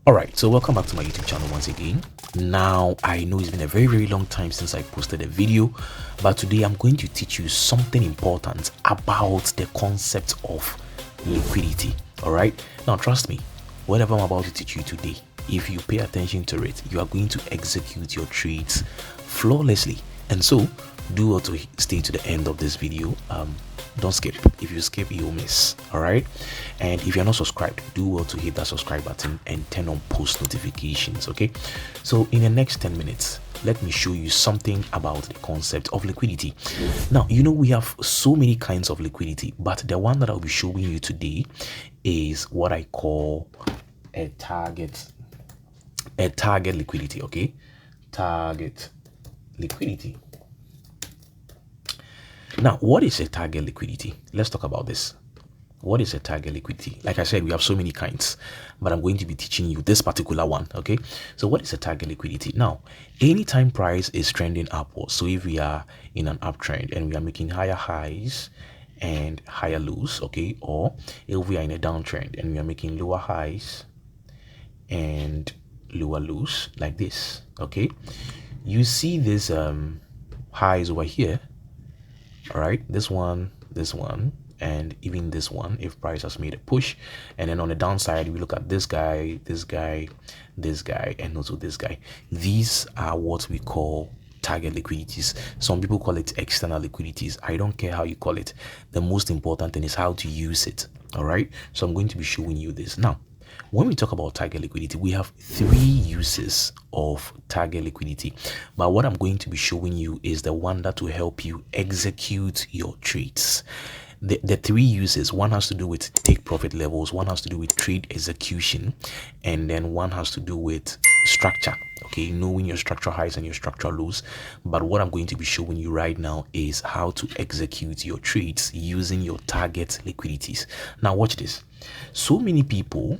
All right, so welcome back to my YouTube channel once again. Now, I know it's been a very long time since I posted a video, but today I'm going to teach you something important about the concept of liquidity. All right, now trust me, whatever I'm about to teach you today, if you pay attention to it, you are going to execute your trades flawlessly. And so do well to stay to the end of this video. Don't skip. If you skip, you'll miss. All right, and if you're not subscribed, do well to hit that subscribe button and turn on post notifications. Okay, so in the next 10 minutes, let me show you something about the concept of liquidity. Now, you know, we have so many kinds of liquidity, but the one that I'll be showing you today is what I call a target liquidity. Okay, target liquidity. Now, what is a target liquidity? Let's talk about this. What is a target liquidity? Like I said, we have so many kinds, but I'm going to be teaching you this particular one. Okay, so what is a target liquidity? Now, anytime price is trending upwards, so if we are in an uptrend and we are making higher highs and higher lows, okay, or if we are in a downtrend and we are making lower highs and lower lows like this, okay, you see this highs over here. All right, this one, and even this one, if price has made a push. And then on the downside, we look at this guy, this guy, this guy, and also this guy. These are what we call target liquidities. Some people call it external liquidities. I don't care how you call it. The most important thing is how to use it. All right, so I'm going to be showing you this now. When we talk about target liquidity, we have three uses of target liquidity, but what I'm going to be showing you is the one that will help you execute your trades. The three uses: one has to do with take profit levels, one has to do with trade execution, and then one has to do with structure. Okay, knowing your structural highs and your structural lows. But what I'm going to be showing you right now is how to execute your trades using your target liquidities. Now watch this. So many people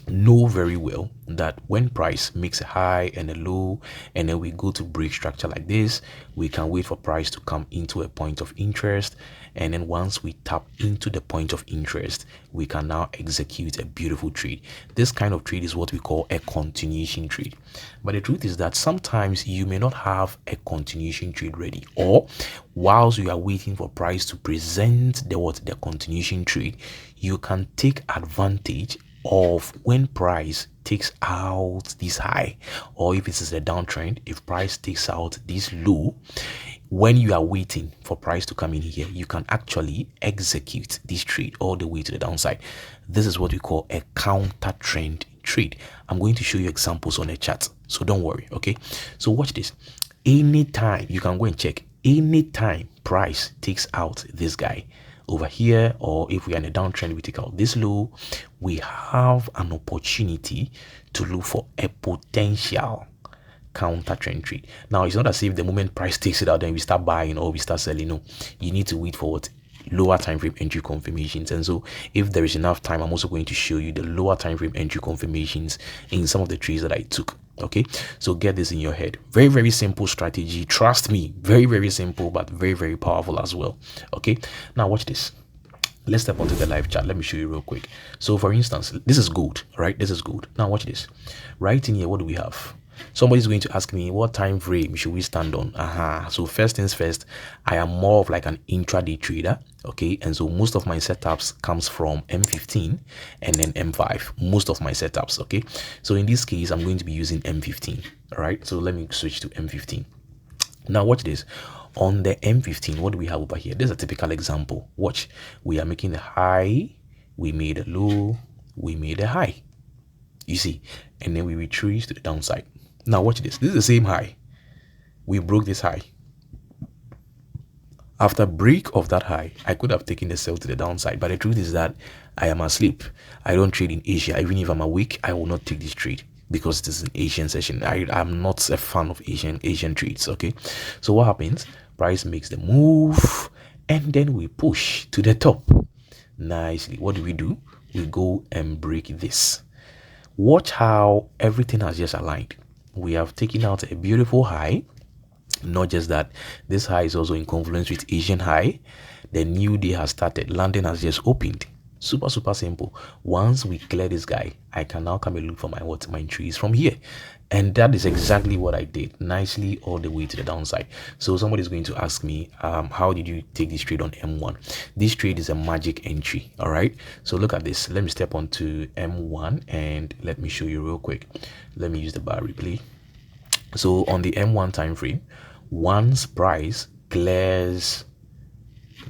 know very well that when price makes a high and a low and then we go to break structure like this, we can wait for price to come into a point of interest, and then once we tap into the point of interest, we can now execute a beautiful trade. This kind of trade is what we call a continuation trade. But the truth is that sometimes you may not have a continuation trade ready, or whilst you are waiting for price to present the continuation trade, you can take advantage of when price takes out this high, or if it is a downtrend, if price takes out this low. When you are waiting for price to come in here, you can actually execute this trade all the way to the downside. This is what we call a counter trend trade. I'm going to show you examples on the chart, so don't worry. Okay, so watch this. Anytime, you can go and check, anytime price takes out this guy over here, or if we are in a downtrend, we take out this low, we have an opportunity to look for a potential counter trend trade. Now, it's not as if the moment price takes it out, then we start buying or we start selling. No, you need to wait for what? Lower time frame entry confirmations. And so if there is enough time, I'm also going to show you the lower time frame entry confirmations in some of the trades that I took. Okay, so get this in your head. Very simple strategy, trust me. Very simple, but very powerful as well. Okay, now watch this. Let's step onto the live chat. Let me show you real quick. So for instance, this is gold, right? This is gold. Now watch this. Right in here, what do we have? Somebody's going to ask me, what time frame should we stand on? So first things first, I am more of like an intraday trader. Okay, and so most of my setups comes from M15 and then M5. Most of my setups. Okay, so in this case, I'm going to be using M15. All right, so let me switch to M15. Now watch this. On the M15, what do we have over here? This is a typical example. Watch, we are making a high, we made a low, we made a high. You see, and then we retrace to the downside. Now watch this. This is the same high. We broke this high. After break of that high, I could have taken the sell to the downside, but the truth is that I am asleep. I don't trade in Asia. Even if I'm awake, I will not take this trade because this is an Asian session. I'm not a fan of Asian trades. Okay, so what happens? Price makes the move, and then we push to the top nicely. What do? We go and break this. Watch how everything has just aligned. We have taken out a beautiful high. Not just that, this high is also in confluence with Asian high. The new day has started. London has just opened. Super simple. Once we clear this guy, I can now come and look for my my entries from here. And that is exactly what I did, nicely all the way to the downside. So somebody's going to ask me, how did you take this trade on M1? This trade is a magic entry. All right, so look at this. Let me step onto M1 and let me show you real quick. Let me use the bar replay. So on the M1 time frame, once price clears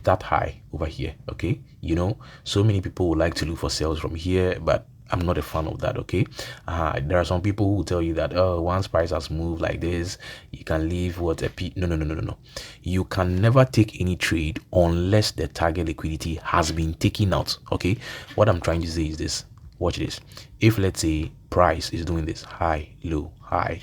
that high over here, okay, you know, so many people would like to look for sales from here, but I'm not a fan of that. Okay, there are some people who tell you that, oh, once price has moved like this, you can leave what a p. No. You can never take any trade unless the target liquidity has been taken out. Okay, what I'm trying to say is this. Watch this. If let's say price is doing this high, low, high,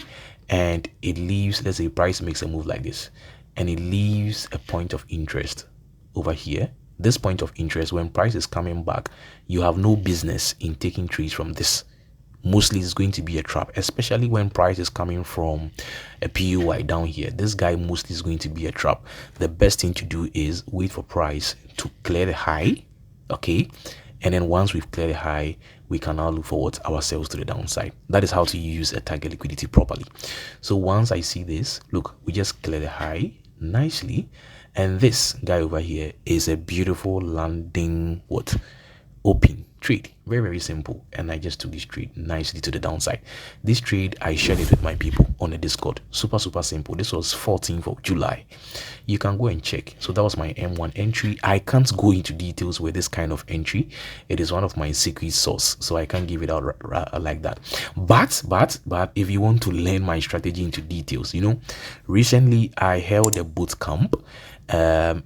and it leaves, let's say price makes a move like this, and it leaves a point of interest over here. This point of interest, when price is coming back, you have no business in taking trades from this. Mostly it's going to be a trap, especially when price is coming from a PUI down here. This guy mostly is going to be a trap. The best thing to do is wait for price to clear the high, okay, and then once we've cleared the high, we can now look forward ourselves to the downside. That is how to use a target liquidity properly. So once I see this, look, we just clear the high nicely, and this guy over here is a beautiful landing open trade. Very simple. And I just took this trade nicely to the downside. This trade, I shared it with my people on the Discord. Super simple. This was 14th of July. You can go and check. So that was my M1 entry. I can't go into details with this kind of entry. It is one of my secret sauce, so I can't give it out like that. But if you want to learn my strategy into details, you know, recently I held a boot camp.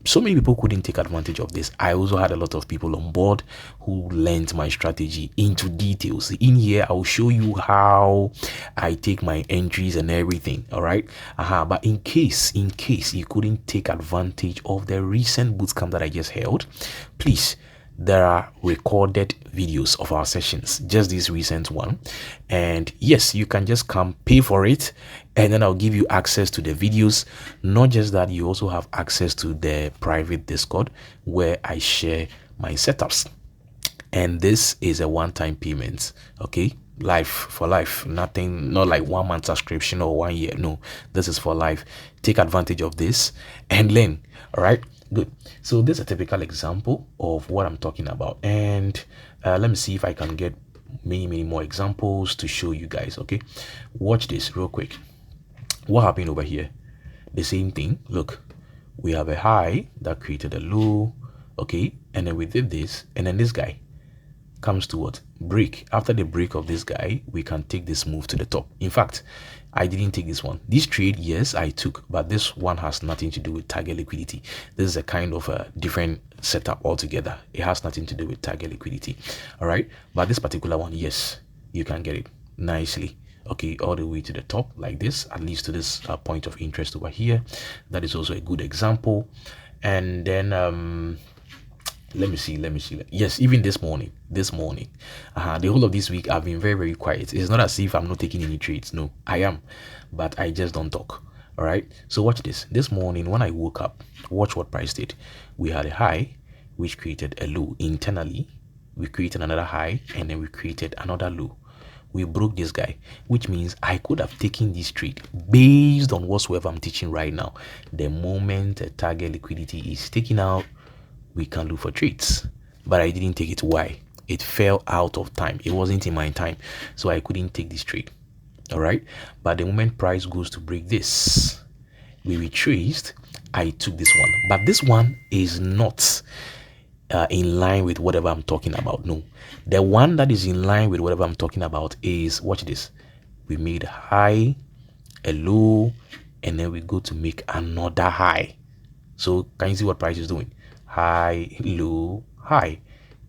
So many people couldn't take advantage of this. I also had a lot of people on board who learned my strategy into details. In here, I'll show you how I take my entries and everything. All right. But in case you couldn't take advantage of the recent bootcamp that I just held, please, there are recorded videos of our sessions, just this recent one, and yes, you can just come pay for it, and then I'll give you access to the videos. Not just that, you also have access to the private Discord where I share my setups, and this is a one-time payment. Okay, life for life, nothing, not like 1 month subscription or 1 year. No, this is for life. Take advantage of this and learn. All right, good. So this is a typical example of what I'm talking about, and let me see if I can get many more examples to show you guys. Okay, watch this real quick. What happened over here? The same thing. Look, we have a high that created a low, okay, and then we did this, and then this guy comes to what? Break. After the break of this guy, we can take this move to the top. In fact, I didn't take this one. This trade, yes, I took, but this one has nothing to do with target liquidity. This is a kind of a different setup altogether. It has nothing to do with target liquidity. All right, but this particular one, yes, you can get it nicely, okay, all the way to the top like this, at least to this point of interest over here. That is also a good example. And then let me see. Yes, even this morning, the whole of this week I've been very quiet. It's not as if I'm not taking any trades. No, I am, but I just don't talk. All right, so watch this. This morning when I woke up, watch what price did. We had a high which created a low. Internally we created another high, and then we created another low. We broke this guy, which means I could have taken this trade based on whatsoever I'm teaching right now. The moment a target liquidity is taken out, we can look for trades, but I didn't take it. Why? It fell out of time. It wasn't in my time, so I couldn't take this trade. All right, but the moment price goes to break this, we retraced. I took this one, but this one is not in line with whatever I'm talking about. No, the one that is in line with whatever I'm talking about is, watch this, we made high, a low, and then we go to make another high. So can you see what price is doing? High, low, high.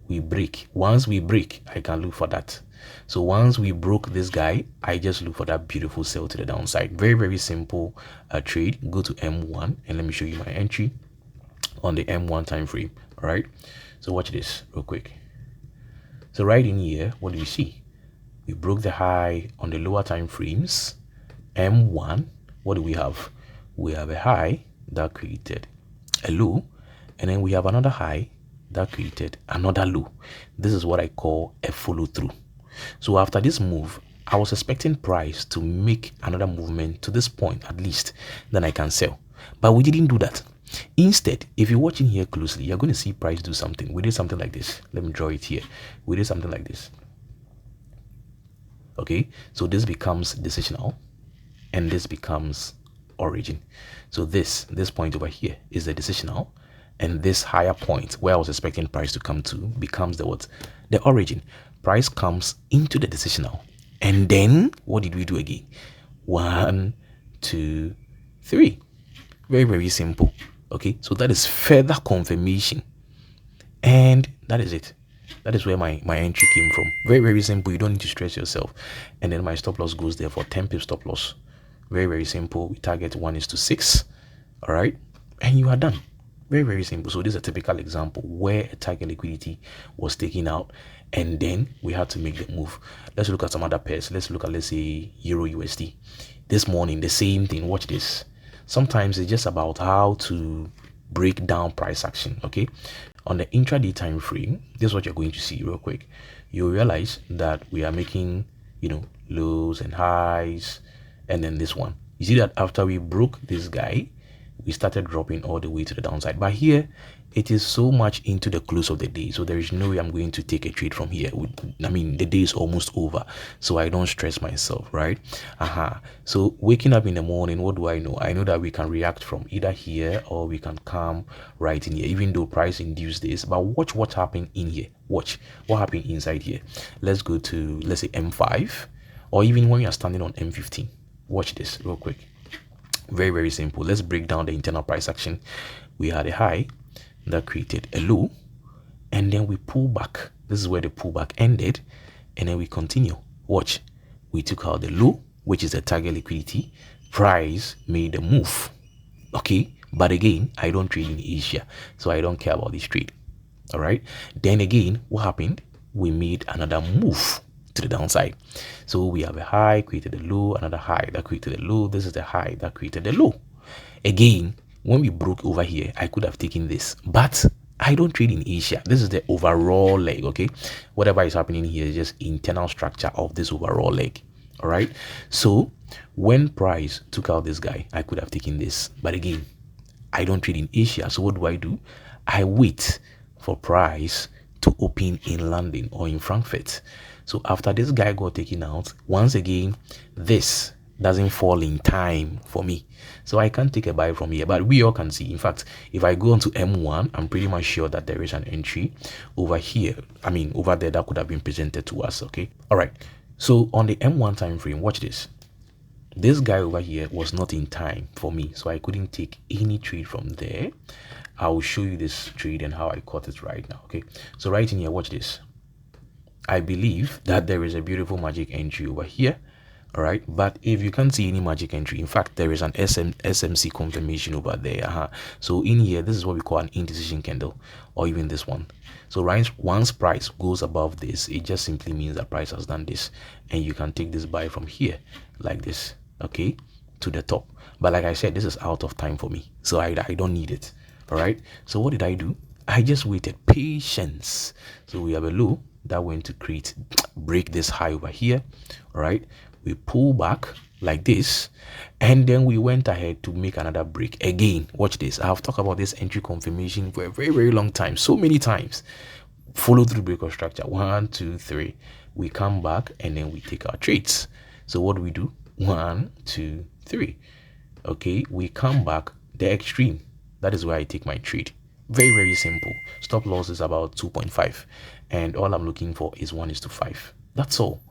We break. Once we break, I can look for that. So once we broke this guy, I just look for that beautiful sell to the downside. Very simple trade. Go to M1 and let me show you my entry on the M1 time frame. All right, so watch this real quick. So right in here, what do we see? We broke the high on the lower time frames. M1, what do we have? We have a high that created a low, and then we have another high that created another low. This is what I call a follow through. So after this move, I was expecting price to make another movement to this point at least, then I can sell. But we didn't do that. Instead, if you're watching here closely, you're going to see price do something. We did something like this. Let me draw it here. We did something like this. Okay, so this becomes decisional and this becomes origin. So this point over here is the decisional, and this higher point where I was expecting price to come to becomes the what? The origin. Price comes into the decisional, and then what did we do again? 1, 2, 3. Very, very simple. Okay, so that is further confirmation, and that is it. That is where my entry came from. Very, very simple. You don't need to stress yourself. And then my stop loss goes there for 10 pip stop loss. Very, very simple. We target 1:6. All right, and you are done. Very, very simple. So this is a typical example where a target liquidity was taken out, and then we had to make the move. Let's look at some other pairs. Let's look at, let's say, EURUSD. This morning, the same thing. Watch this. Sometimes it's just about how to break down price action. Okay, on the intraday time frame, this is what you're going to see real quick. You'll realize that we are making, lows and highs, and then this one. You see that after we broke this guy, we started dropping all the way to the downside. But here, it is so much into the close of the day, so there is no way I'm going to take a trade from here. The day is almost over, so I don't stress myself, right? So waking up in the morning, what do I know? I know that we can react from either here or we can come right in here, even though price induced this. But watch what happened in here. Watch what happened inside here. Let's go to, let's say, M5, or even when you are standing on M15. Watch this real quick. Very, very simple. Let's break down the internal price action. We had a high that created a low, and then we pull back. This is where the pullback ended, and then we continue. Watch, we took out the low, which is the target liquidity. Price made a move. Okay, but again, I don't trade in Asia, so I don't care about this trade. All right, then again, what happened? We made another move to the downside. So we have a high, created a low, another high that created a low. This is the high that created a low. Again, when we broke over here, I could have taken this, but I don't trade in Asia. This is the overall leg. Okay, whatever is happening here is just internal structure of this overall leg. All right, so when price took out this guy, I could have taken this, but again, I don't trade in Asia. So what do? I wait for price to open in London or in Frankfurt. So after this guy got taken out, once again, this doesn't fall in time for me, so I can't take a buy from here. But we all can see, in fact, if I go on to M1, I'm pretty much sure that there is an entry over here, over there, that could have been presented to us. Okay, all right, so on the M1 time frame, watch this. This guy over here was not in time for me, so I couldn't take any trade from there. I will show you this trade and how I caught it right now. Okay, so right in here, watch this. I believe that there is a beautiful magic entry over here. All right, but if you can't see any magic entry, in fact, there is an SMC confirmation over there. So in here, this is what we call an indecision candle, or even this one. So once price goes above this, it just simply means that price has done this, and you can take this buy from here like this, okay, to the top. But like I said, this is out of time for me, so I don't need it. All right, so what did I do? I just waited. Patience. So we have a low that went to break this high over here. All right, we pull back like this, and then we went ahead to make another break again. Watch this. I have talked about this entry confirmation for a very, very long time, so many times. Follow through break of structure. 1, 2, 3. We come back and then we take our trades. So what do? 1, 2, 3. Okay, we come back, the extreme. That is where I take my trade. Very, very simple. Stop loss is about 2.5, and all I'm looking for is 1:5. That's all.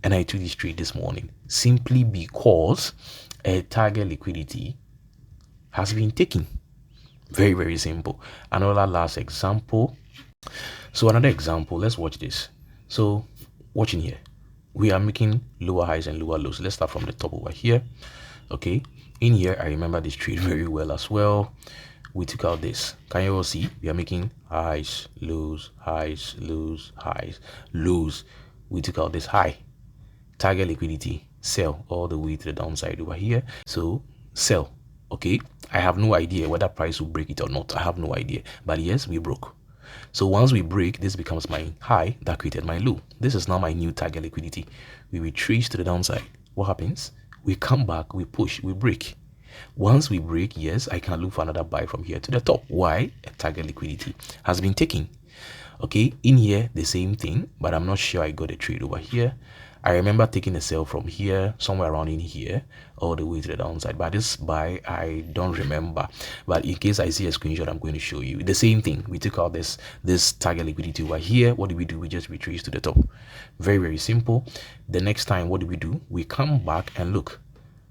And I took this trade this morning simply because a target liquidity has been taken. Very, very simple. Another last example. So another example, let's watch this. So watching here, we are making lower highs and lower lows. Let's start from the top over here. Okay, in here, I remember this trade very well as well. We took out this. Can you all see? We are making highs, lows, highs, lows, highs, lows. We took out this high. Target liquidity, sell all the way to the downside over here. So sell. Okay, I have no idea whether price will break it or not. I have no idea. But yes, we broke. So once we break, this becomes my high that created my low. This is now my new target liquidity. We retrace to the downside. What happens? We come back, we push, we break. Once we break, yes, I can look for another buy from here to the top. Why? A target liquidity has been taken. Okay, in here, the same thing, but I'm not sure I got a trade over here. I remember taking a sell from here, somewhere around in here, all the way to the downside. But this buy, I don't remember. But in case I see a screenshot, I'm going to show you. The same thing. We took out this target liquidity over here. What do? We just retrace to the top. Very, very simple. The next time, what do? We come back and look.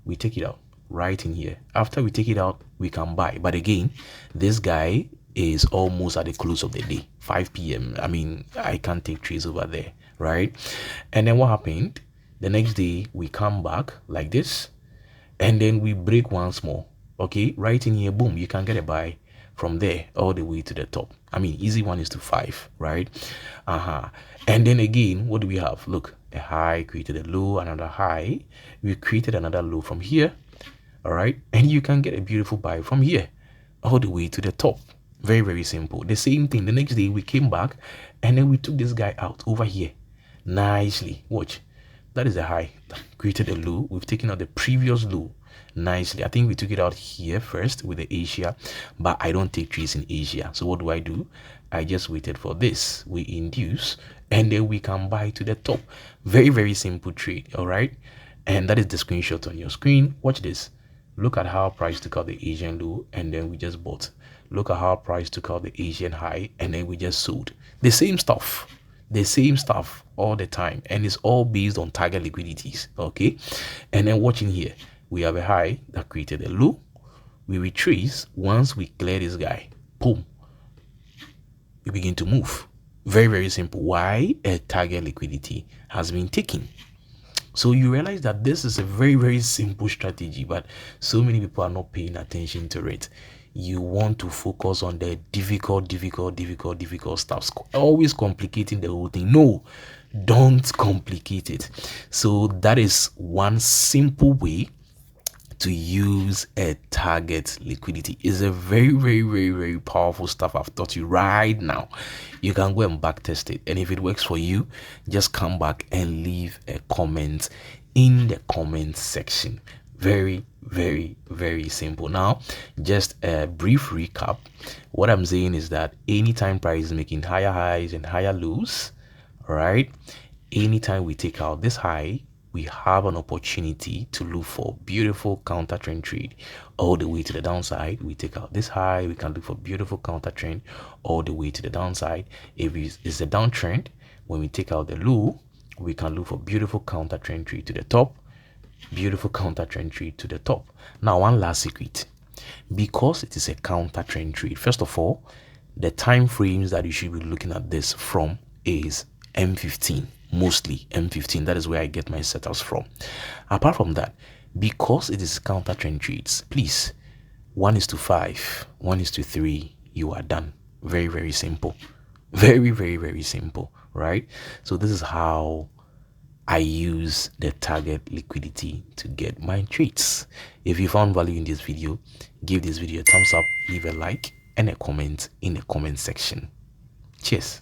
We take it out right in here. After we take it out, we can buy. But again, this guy is almost at the close of the day, 5 p.m. I mean, I can't take trades over there, right? And then what happened? The next day we come back like this, and then we break once more. Okay, right in here, boom, you can get a buy from there all the way to the top. I mean, easy 1:5, right? And then again, what do we have? Look, a high created a low, another high. We created another low from here, all right? And you can get a beautiful buy from here all the way to the top. Very, very simple. The same thing. The next day we came back and then we took this guy out over here nicely. Watch, that is the high that created a low. We've taken out the previous low nicely. I think we took it out here first with the Asia, but I don't take trades in Asia. So what do? I just waited for this. We induce and then we can buy to the top. Very, very simple trade. All right, and that is the screenshot on your screen. Watch this. Look at how price took out the Asian low and then we just bought. Look at how price took out the Asian high and then we just sold. The same stuff all the time, and it's all based on target liquidities. Okay, and then watching here, we have a high that created a low. We retrace. Once we clear this guy, boom, we begin to move. Very, very simple. Why? A target liquidity has been taken. So you realize that this is a very, very simple strategy, but so many people are not paying attention to it. You want to focus on the difficult stuff, always complicating the whole thing. No, don't complicate it. So that is one simple way to use a target liquidity. Is a very, very, very, very powerful stuff I've taught you right now. You can go and back test it, and if it works for you, just come back and leave a comment in the comment section. Very, very, very simple. Now, just a brief recap. What I'm saying is that anytime price is making higher highs and higher lows, all right, anytime we take out this high, we have an opportunity to look for beautiful counter trend trade all the way to the downside. We take out this high, we can look for beautiful counter trend all the way to the downside. If it's a downtrend, when we take out the low, we can look for beautiful counter trend trade to the top, beautiful counter trend trade to the top. Now, one last secret. Because it is a counter trend trade, first of all, the time frames that you should be looking at this from is M15, mostly M15. That is where I get my setups from. Apart from that, because it is counter trend trades, please, 1:5, 1:3, you are done. Very, very simple. Very, very, very simple, right? So this is how I use the target liquidity to get my trades. If you found value in this video, give this video a thumbs up, leave a like and a comment in the comment section. Cheers.